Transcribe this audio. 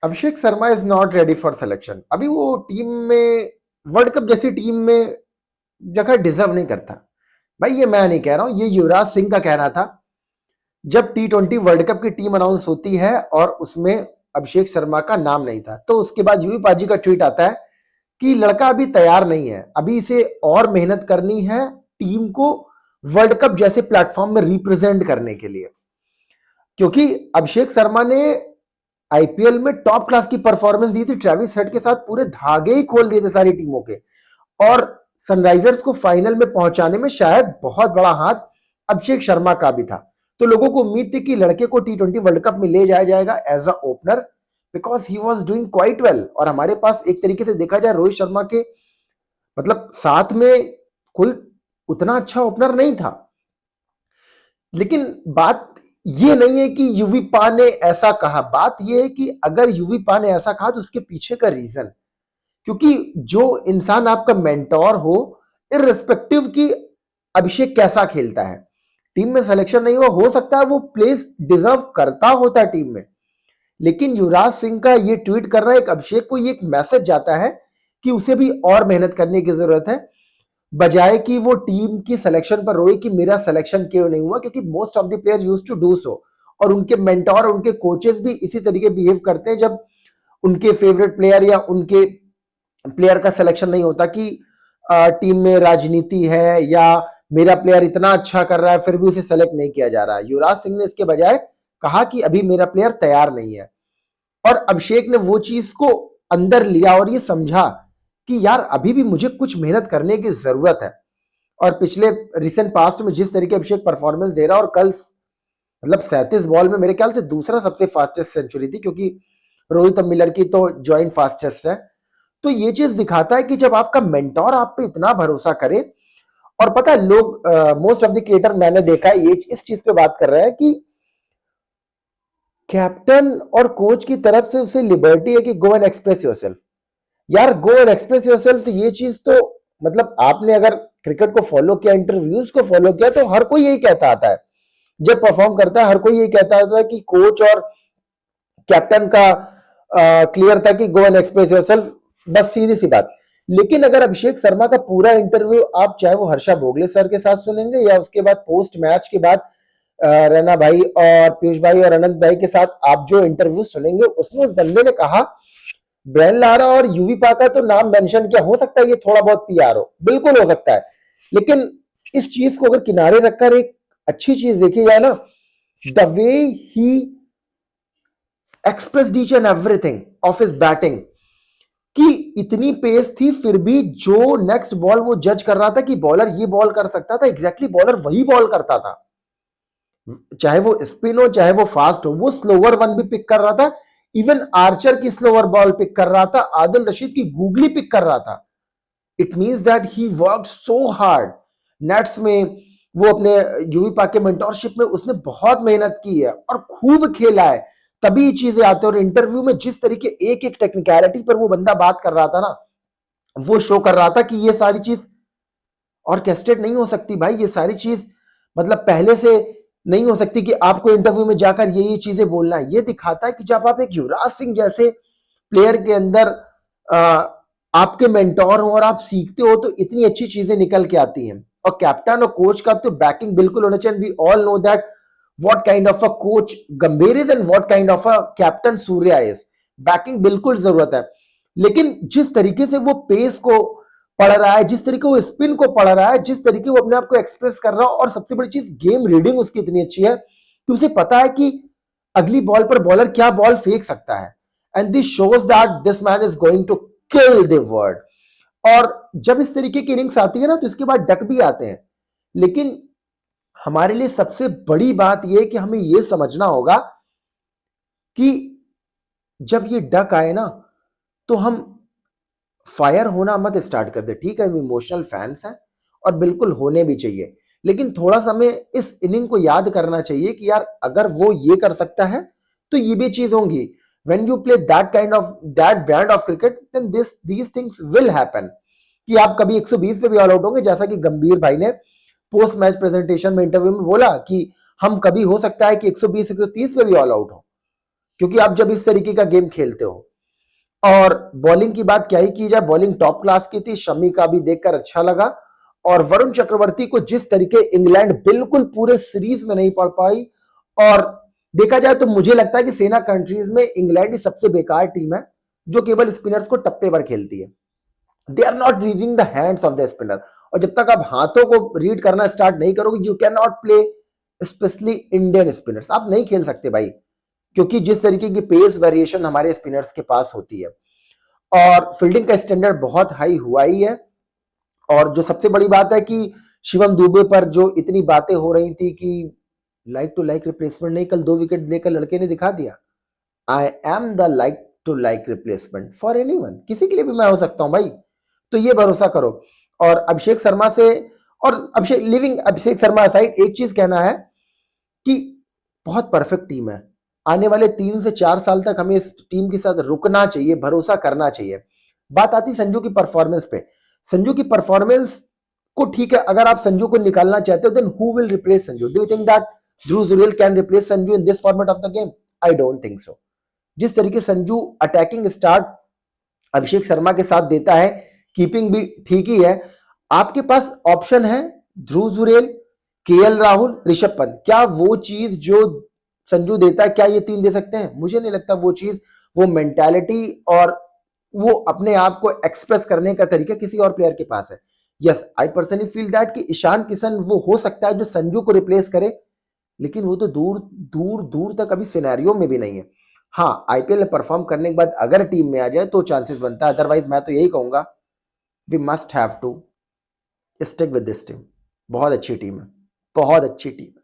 Abhishek Sharma is not ready for selection. अभी वो team में, वर्ल्ड कप जैसी टीम में जगह डिजर्व नहीं करता। भाई ये मैं नहीं कह रहा हूं, ये युवराज सिंह का कहना था जब T20 वर्ल्ड कप की टीम अनाउंस होती है और उसमें अभिषेक शर्मा का नाम नहीं था। तो उसके बाद यूवी पाजी का ट्वीट आता है कि लड़का अभी तैयार नहीं है, अभी इसे और मेहनत करनी है टीम को वर्ल्ड कप जैसे प्लेटफॉर्म में रिप्रेजेंट करने के लिए। क्योंकि अभिषेक शर्मा ने आईपीएल में टॉप क्लास की परफॉर्मेंस दी थी, ट्रेविस हेड के साथ पूरे धागे ही खोल दिए थे सारी टीमों के, और सनराइजर्स को फाइनल में पहुंचाने में शायद बहुत बड़ा हाथ अभिषेक शर्मा का भी था। तो लोगों को उम्मीद थी कि लड़के को T20 वर्ल्ड कप में ले जाया जाएगा as a opener, because he was doing quite well. और हमारे पास एक तरीके से देखा जाए रोहित शर्मा के मतलब साथ में कोई उतना अच्छा ओपनर नहीं था। लेकिन बात ये नहीं है कि यूवी पा ने ऐसा कहा, बात ये है कि अगर यूवी पा ने ऐसा कहा तो उसके पीछे का रीजन, क्योंकि जो इंसान आपका मेंटोर हो, इररिस्पेक्टिव कि अभिषेक कैसा खेलता है, टीम में सिलेक्शन नहीं हुआ, हो सकता है वो प्लेस डिजर्व करता होता टीम में, लेकिन युवराज सिंह का ये ट्वीट कर रहा है एक अभिषेक को ये एक मैसेज जाता है कि उसे भी और मेहनत करने की जरूरत है, बजाय कि वो टीम की सिलेक्शन पर रोए कि मेरा सिलेक्शन क्यों नहीं हुआ। क्योंकि most of the player used to do so, और उनके मेंटोर, उनके कोचेस भी इसी तरीके बिहेव करते हैं जब उनके फेवरेट प्लेयर या उनके प्लेयर का सिलेक्शन नहीं होता कि टीम में राजनीति है या मेरा प्लेयर इतना अच्छा कर रहा है फिर भी उसे सेलेक्ट नहीं किया जा रहा है। युवराज सिंह ने इसके बजाय कहा कि अभी मेरा प्लेयर तैयार नहीं है, और अभिषेक ने वो चीज को अंदर लिया और ये समझा कि यार अभी भी मुझे कुछ मेहनत करने की जरूरत है। और पिछले रिसेंट पास्ट में जिस तरीके अभिषेक परफॉर्मेंस दे रहा, और कल मतलब 37 बॉल में मेरे ख्याल से दूसरा सबसे फास्टेस्ट सेंचुरी थी, क्योंकि रोहित और मिलर की तो ज्वाइंट फास्टेस्ट है। तो ये चीज दिखाता है कि जब आपका मेंटोर आप पे इतना भरोसा करे, और पता है लोग मोस्ट ऑफ द क्रिएटर मैंने देखा है ये इस चीज पे बात कर रहे हैं कि कैप्टन और कोच की तरफ से उसे लिबर्टी है कि गो एंड एक्सप्रेस योरसेल्फ। यार गो एंड एक्सप्रेस योरसेल्फ, तो ये चीज तो मतलब आपने अगर क्रिकेट को फॉलो किया, इंटरव्यूज को फॉलो किया, तो हर कोई यही कहता आता है जब परफॉर्म करता है, हर कोई यही कहता आता है कि कोच और कैप्टन का क्लियर था कि गो एंड एक्सप्रेस योरसेल्फ, बस सीधी सी बात। लेकिन अगर अभिषेक शर्मा का पूरा इंटरव्यू आप चाहे वो हर्षा भोगले सर के साथ सुनेंगे या उसके बाद पोस्ट मैच के बाद रैना भाई और पीयूष भाई और अनंत भाई के साथ आप जो इंटरव्यू सुनेंगे, उसमें उस बंदे ने कहा ब्रायन लारा और यूवी पा का तो नाम मेंशन किया, हो सकता है ये थोड़ा बहुत पीआर हो, बिल्कुल हो सकता है, लेकिन इस चीज को अगर किनारे रखकर एक अच्छी चीज देखी जाए ना, the way he expressed each and everything of his batting, कि इतनी पेस थी फिर भी जो नेक्स्ट बॉल वो जज कर रहा था कि बॉलर ये बॉल कर सकता था, एग्जैक्टली बॉलर वही बॉल करता था, चाहे वो स्पिन हो चाहे वो फास्ट हो, वो स्लोअर वन भी पिक कर रहा था, इवन आर्चर की स्लोअर बॉल पिक कर रहा था, आदिल रशीद की गूगली पिक कर रहा था। It means that he worked so hard nets में, वो अपने यूवी पाक के मेंटोरशिप में उसने बहुत मेहनत की है और खूब खेला है, तभी चीजें आती है। और इंटरव्यू में जिस तरीके एक एक टेक्निकलिटी पर वो बंदा बात कर रहा था ना, वो शो कर रहा था कि ये सारी चीज ऑर्केस्ट्रेट नहीं हो सकती भाई, ये सारी चीज मतलब पहले से नहीं हो सकती कि आपको इंटरव्यू में जाकर ये चीजें बोलना है। ये दिखाता है कि जब आप एक युवराज सिंह जैसे प्लेयर के अंदर आपके मेंटोर हो और आप सीखते हो, तो इतनी अच्छी चीजें निकल के आती हैं। और कैप्टन और कोच का तो बैकिंग बिल्कुल होना चाहिए। We all know that what kind of a coach Gambhir is and what kind of a captain Surya is. Backing बिल्कुल जरूरत है, लेकिन जिस तरीके से वो पेस को पढ़ रहा है, जिस तरीके वो स्पिन को पढ़ रहा है, जिस तरीके वो अपने आप को एक्सप्रेस कर रहा है, और सबसे बड़ी चीज गेम रीडिंग उसकी इतनी अच्छी है कि उसे पता है कि अगली बॉल पर बॉलर क्या बॉल फेंक सकता है, and this shows that this man is going to kill the world. और जब इस तरीके की इनिंग्स आती है ना, तो इसके बाद डक भी आते हैं, लेकिन हमारे लिए सबसे बड़ी बात यह कि हमें यह समझना होगा कि जब ये डक आए ना, तो हम फायर होना मत स्टार्ट कर दे। ठीक है, हम इमोशनल फैंस हैं और बिल्कुल होने भी चाहिए, लेकिन थोड़ा सा हमें इस इनिंग को याद करना चाहिए कि यार अगर वो ये कर सकता है तो ये भी चीज होंगी। When you play that kind of that brand of cricket, then these things will happen, कि आप कभी 120 पे भी ऑल आउट होंगे, जैसा कि गंभीर भाई ने पोस्ट मैच प्रेजेंटेशन में इंटरव्यू में बोला कि हम कभी हो सकता है कि 120 130 पे भी ऑल आउट हो। क्योंकि आप जब इस तरीके का गेम खेलते हो, और बॉलिंग की बात क्या ही की जाए, बॉलिंग टॉप क्लास की थी, शमी का भी देखकर अच्छा लगा। और वरुण चक्रवर्ती को जिस तरीके इंग्लैंड बिल्कुल पूरे सीरीज में नहीं पढ़ पाई, और देखा जाए तो मुझे लगता है कि सेना कंट्रीज में इंग्लैंड ही सबसे बेकार टीम है जो केवल स्पिनर्स को टप्पे पर खेलती है। They are not reading the hands of the spinner, और जब तक आप हाथों को रीड करना स्टार्ट नहीं करोगे, you can not play specially Indian spinners, आप नहीं खेल सकते भाई, क्योंकि जिस तरीके की पेस वेरिएशन हमारे स्पिनर्स के पास होती है, और फील्डिंग का स्टैंडर्ड बहुत हाई हुआ ही है। और जो सबसे बड़ी बात है कि शिवम दुबे पर जो इतनी बातें हो रही थी कि लाइक टू लाइक रिप्लेसमेंट नहीं, कल 2 विकेट लेकर लड़के ने दिखा दिया, I am the like to like replacement for anyone, किसी के लिए भी मैं हो सकता हूं भाई, तो ये भरोसा करो। और अभिषेक शर्मा से, और अभिषेक शर्मा साइड एक चीज कहना है कि बहुत परफेक्ट टीम है, आने वाले 3 से 4 साल तक हमें इस टीम के साथ रुकना चाहिए, भरोसा करना चाहिए। बात आती संजू की परफॉर्मेंस पे, संजू की परफॉर्मेंस को ठीक है, अगर आप संजू को निकालना चाहते हो, then who will replace Sanju? Do you think that Dhruv Jurel can replace Sanju in this format of the game? I don't think so. जिस तरीके संजू अटैकिंग स्टार्ट अभिषेक शर्मा के साथ देता है, कीपिंग भी ठीक ही है, आपके पास ऑप्शन है ध्रुव जुरेल, केएल राहुल, ऋषभ पंत, क्या वो चीज जो संजू देता है क्या ये 3 दे सकते हैं? मुझे नहीं लगता वो चीज, वो मेंटालिटी और वो अपने आप को एक्सप्रेस करने का तरीका किसी और प्लेयर के पास है। Yes, I personally feel that कि ईशान किशन वो हो सकता है जो संजू को रिप्लेस करे, लेकिन वो तो दूर दूर दूर तक अभी सिनेरियो में भी नहीं है। हाँ, आईपीएल में परफॉर्म करने के बाद अगर टीम में आ जाए तो चांसेस बनता है, अदरवाइज मैं तो यही कहूंगा we must have to stick with this team. बहुत अच्छी टीम है, बहुत अच्छी टीम है।